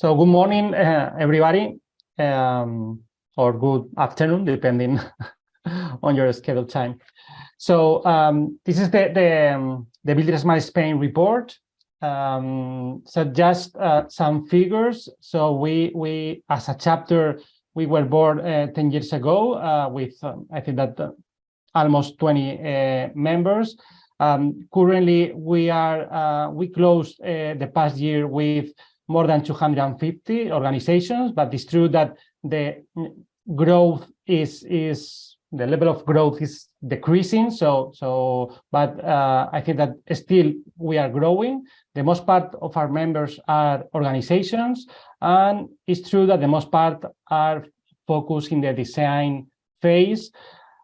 So good morning, everybody, or good afternoon, depending on your scheduled time. So this is the buildingSMART Spain report. So just some figures. So we as a chapter, we were born 10 years ago with I think that almost 20 members. Currently, we closed the past year with more than 250 organizations, but it's true that the growth the level of growth is decreasing. But I think that still we are growing. The most part of our members are organizations, and it's true that the most part are focused in the design phase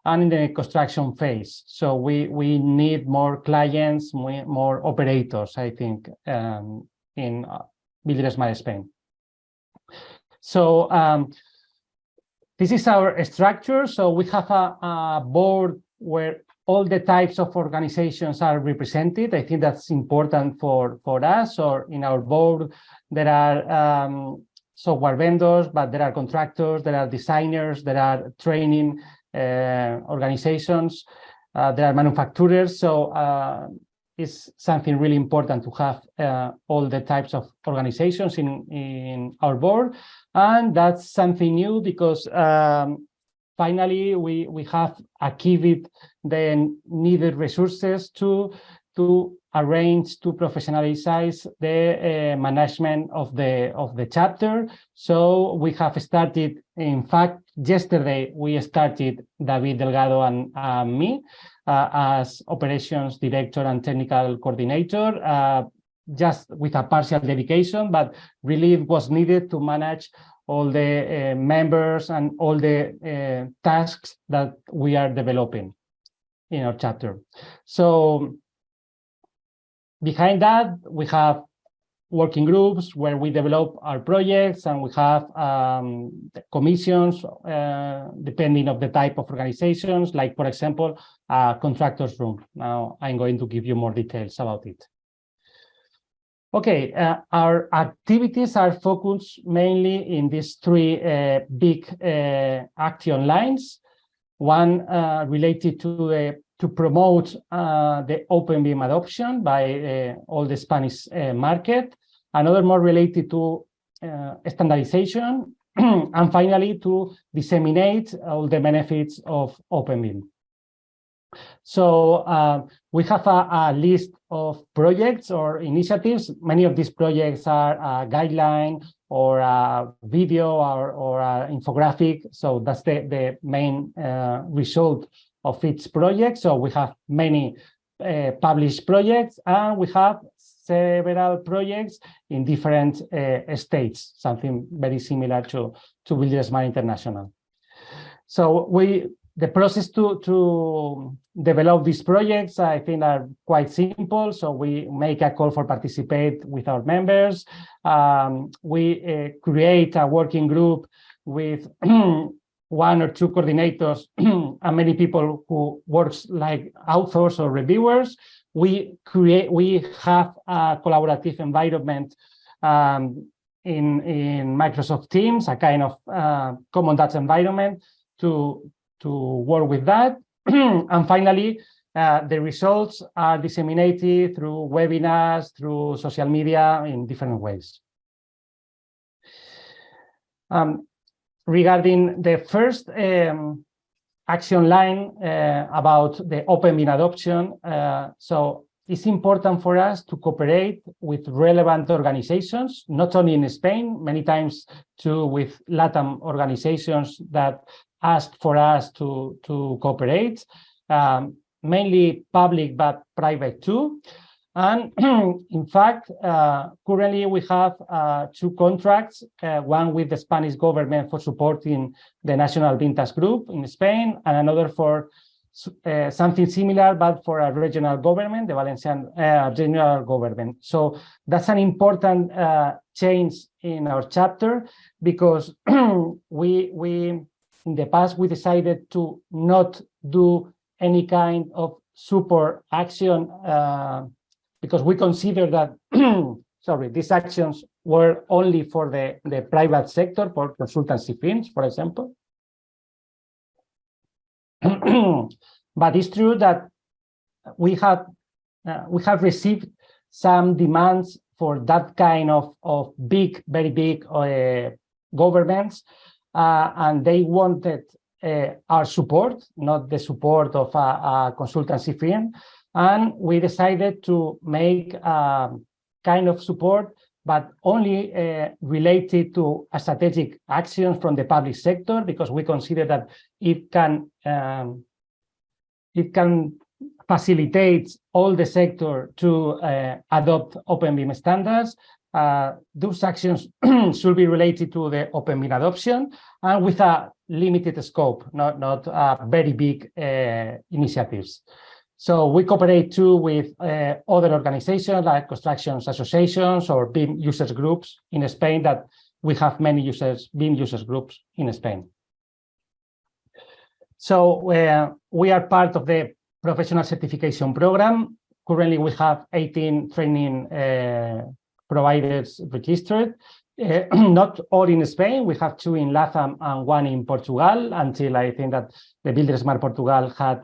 and in the construction phase. So we need more clients, more operators, I think, in buildingSMART Spain. So this is our structure. So we have a board where all the types of organizations are represented. I think that's important for us. Or in our board, there are software vendors, but there are contractors, there are designers, there are training organizations, there are manufacturers. So it's something really important to have all the types of organizations in our board. And that's something new because finally we have achieved the needed resources to arrange, to professionalize the management of the chapter. So we have started, in fact, yesterday we started, David Delgado and me, as operations director and technical coordinator, just with a partial dedication, but really it was needed to manage all the members and all the tasks that we are developing in our chapter. So behind that, we have working groups where we develop our projects, and we have commissions depending on the type of organizations, like, for example, a contractors room. Now I'm going to give you more details about it. Okay, our activities are focused mainly in these three big action lines. One related to promote the openBIM adoption by all the Spanish market. Another more related to standardization, and finally to disseminate all the benefits of openBIM. So we have a list of projects or initiatives. Many of these projects are a guideline or a video or an infographic. So that's the main result of each project. So we have many published projects, and we have several projects in different states, something very similar to buildingSMART International. So the process to develop these projects, I think, are quite simple. So we make a call for participate with our members. We create a working group with one or two coordinators and many people who works like authors or reviewers. We have a collaborative environment in Microsoft Teams, a kind of common data environment to work with that. And finally, the results are disseminated through webinars, through social media in different ways. Regarding the first action line about the openBIM adoption, so it's important for us to cooperate with relevant organizations, not only in Spain, many times too with LATAM organizations that ask for us to cooperate, mainly public but private too. And in fact, currently we have two contracts, one with the Spanish government for supporting the National BIM Task Group in Spain, and another for something similar, but for a regional government, the Valencian general government. So that's an important change in our chapter, because we in the past, we decided to not do any kind of support action because we consider that, these actions were only for the private sector, for consultancy firms, for example. But it's true that we have received some demands for that kind of big, very big governments, and they wanted our support, not the support of a consultancy firm. And we decided to make kind of support, but only related to a strategic action from the public sector, because we consider that it can facilitate all the sector to adopt openBIM standards. Those actions should be related to the openBIM adoption and with a limited scope, not very big initiatives. So we cooperate too with other organizations like construction associations or BIM users groups in Spain, that we have many BIM users groups in Spain. So we are part of the professional certification program. Currently, we have 18 training providers registered. Not all in Spain. We have 2 in LATAM and 1 in Portugal, until I think that the buildingSMART Portugal had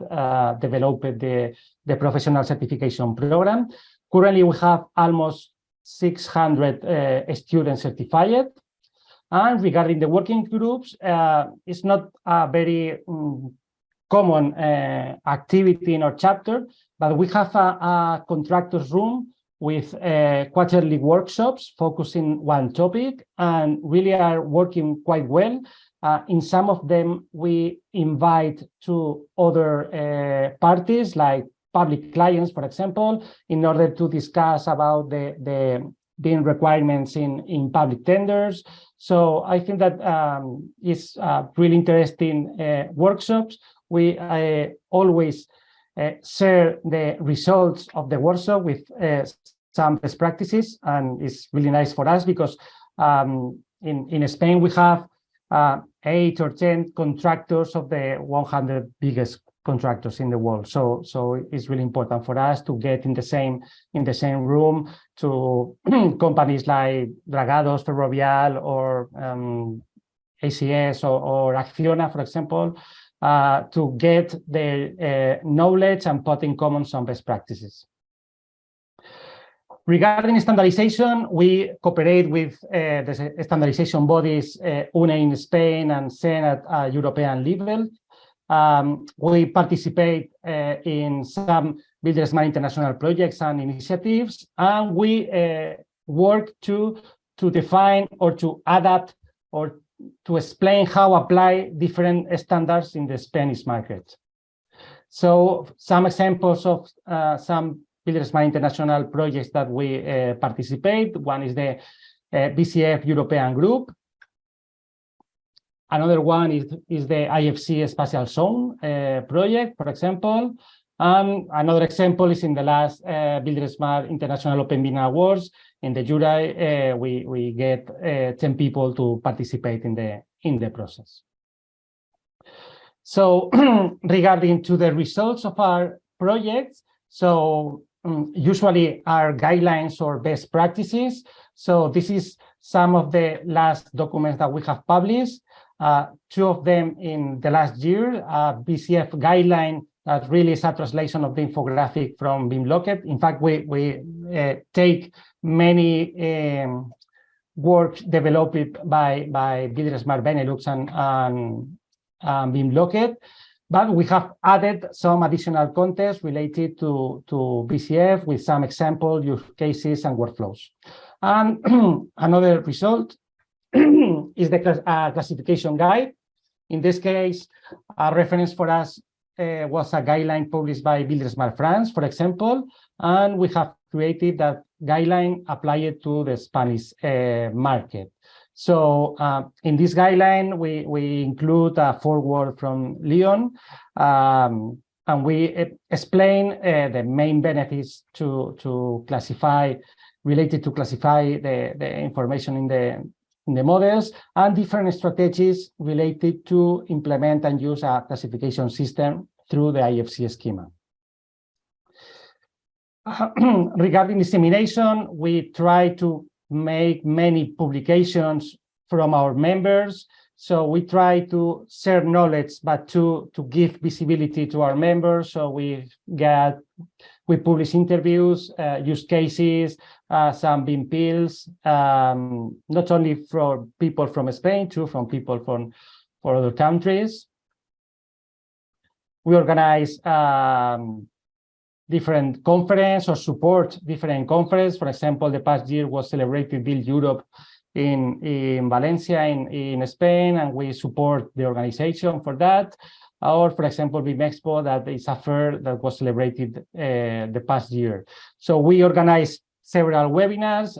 developed the professional certification program. Currently, we have almost 600 students certified. And regarding the working groups, it's not a very common activity in our chapter, but we have a contractors room with quarterly workshops focusing one topic, and really are working quite well. In some of them, we invite to other parties, like public clients, for example, in order to discuss about the BIM requirements in public tenders. So I think that it's really interesting workshops. We always share the results of the workshop with some best practices, and it's really nice for us because in Spain we have 8 or 10 contractors of the 100 biggest contractors in the world. So it's really important for us to get in the same room to companies like Dragados, Ferrovial, or ACS or Acciona, for example, to get their knowledge and put in common some best practices. Regarding standardization, we cooperate with the standardization bodies UNE in Spain and SEN at European level. We participate in some buildingSMART international projects and initiatives, and we work to define or to adapt or to explain how apply different standards in the Spanish market. So some examples of some buildingSMART international projects that we participate. One is the BCF European Group. Another one is the IFC Spatial Zone project, for example. Another example is in the last buildingSMART International openBIM Awards. In the jury, we get 10 people to participate in the process. So regarding to the results of our projects, so usually our guidelines or best practices. So this is some of the last documents that we have published. 2 of them in the last year, BCF guideline that really is a translation of the infographic from BIMlocket. In fact, we take many work developed by buildingSMART Benelux and BIMlocket, but we have added some additional content related to BCF with some example use cases and workflows. And another result is the classification guide. In this case, a reference for us was a guideline published by buildingSMART France, for example, and we have created that guideline applied to the Spanish market. So in this guideline, we include a foreword from Leon, and we explain the main benefits to classify, related to classify the information in the models, and different strategies related to implement and use a classification system through the IFC schema. Regarding dissemination, we try to make many publications from our members. So we try to share knowledge, but to give visibility to our members. So we publish interviews, use cases, some BIM pills, not only for people from Spain, too, from people from other countries. We organize different conferences or support different conferences. For example, the past year was celebrated Build Europe in Valencia in Spain, and we support the organization for that. Or, for example, BIM Expo, that is a fair that was celebrated the past year. So we organize several webinars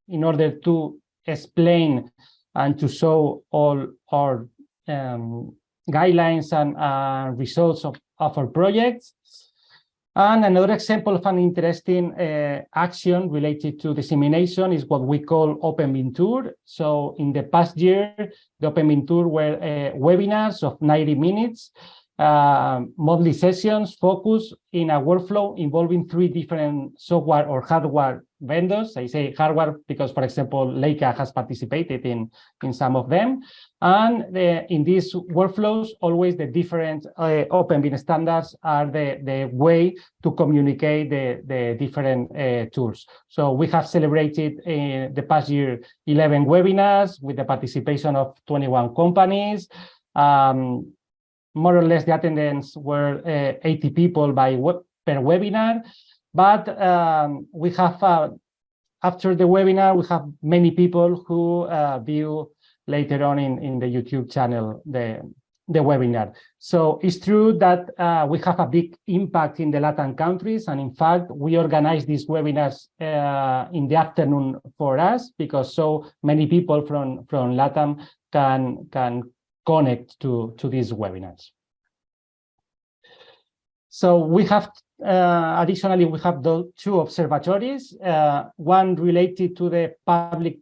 in order to explain and to show all our guidelines and results of our projects. And another example of an interesting action related to dissemination is what we call openBIM Tour. So in the past year, the openBIM Tour were webinars of 90 minutes, monthly sessions focused in a workflow involving 3 different software or hardware vendors. I say hardware because, for example, Leica has participated in some of them. And in these workflows, always the different openBIM standards are the way to communicate the different tools. So we have celebrated in the past year 11 webinars with the participation of 21 companies. More or less the attendance were 80 people per webinar. But we have, after the webinar, we have many people who view later on in the YouTube channel the webinar. So it's true that we have a big impact in the Latin countries. And in fact, we organize these webinars in the afternoon for us because so many people from Latin can connect to these webinars. So we have, additionally, we have the 2 observatories, one related to the public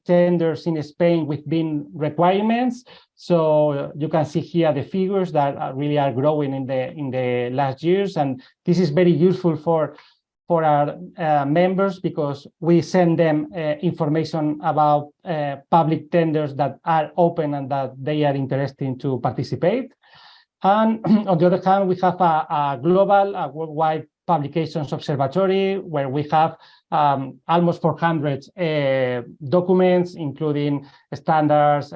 tenders in Spain with BIM requirements. So you can see here the figures that really are growing in the last years. And this is very useful for our members because we send them information about public tenders that are open and that they are interested to participate. And on the other hand, we have a global, worldwide publications observatory where we have almost 400 documents, including standards,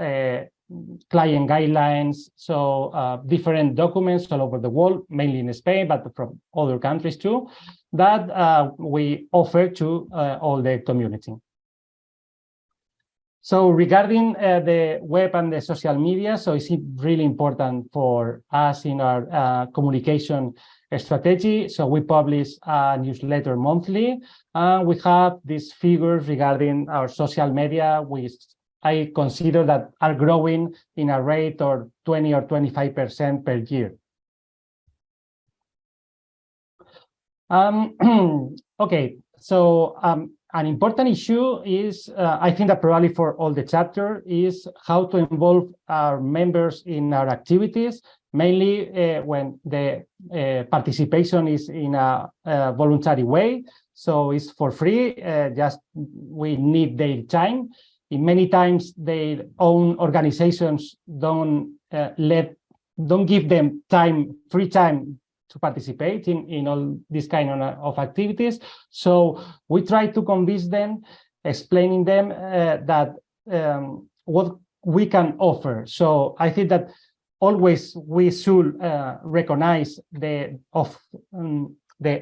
client guidelines, so different documents all over the world, mainly in Spain, but from other countries too, that we offer to all the community. So regarding the web and the social media, so it's really important for us in our communication strategy. So we publish a newsletter monthly, and we have these figures regarding our social media, which I consider that are growing in a rate of 20 or 25% per year. Okay, so an important issue is, I think that probably for all the chapter, is how to involve our members in our activities, mainly when the participation is in a voluntary way. So it's for free, just we need their time. In many times, their own organizations don't give them free time to participate in all this kind of activities. So we try to convince them, explaining them that what we can offer. So I think that always we should recognize the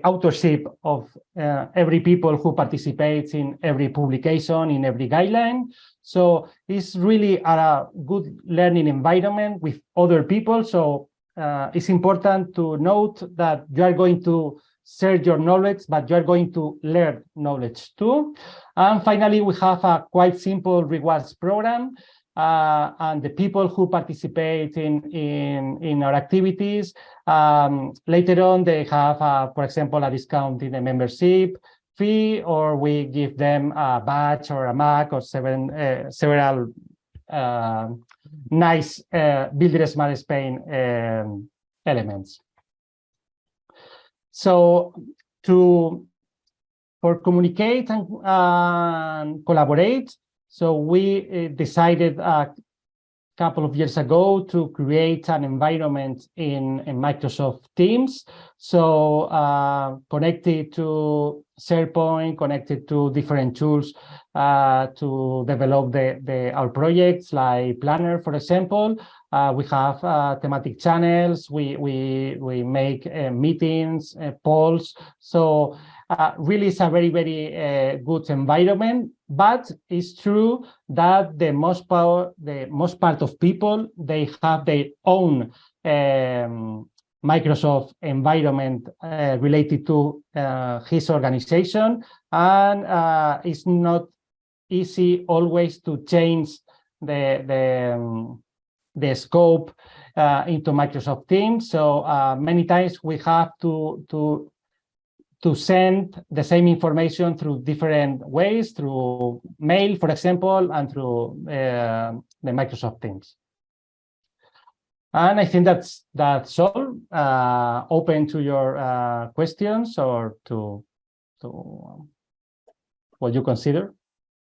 authorship of every people who participates in every publication, in every guideline. So it's really a good learning environment with other people. So it's important to note that you are going to share your knowledge, but you are going to learn knowledge too. And finally, we have a quite simple rewards program. And the people who participate in our activities, later on, they have, for example, a discount in the membership fee, or we give them a badge or a mug or several nice buildingSMART Spain elements. So to For communicate and collaborate, so we decided a couple of years ago to create an environment in Microsoft Teams. So connected to SharePoint, connected to different tools to develop our projects, like Planner, for example. We have thematic channels. We make meetings, polls. So really, it's a very, very good environment. But it's true that the most part of people, they have their own Microsoft environment related to his organization, and it's not easy always to change the scope into Microsoft Teams. So many times we have to send the same information through different ways, through mail, for example, and through the Microsoft Teams. And I think that's all. Open to your questions or to what you consider.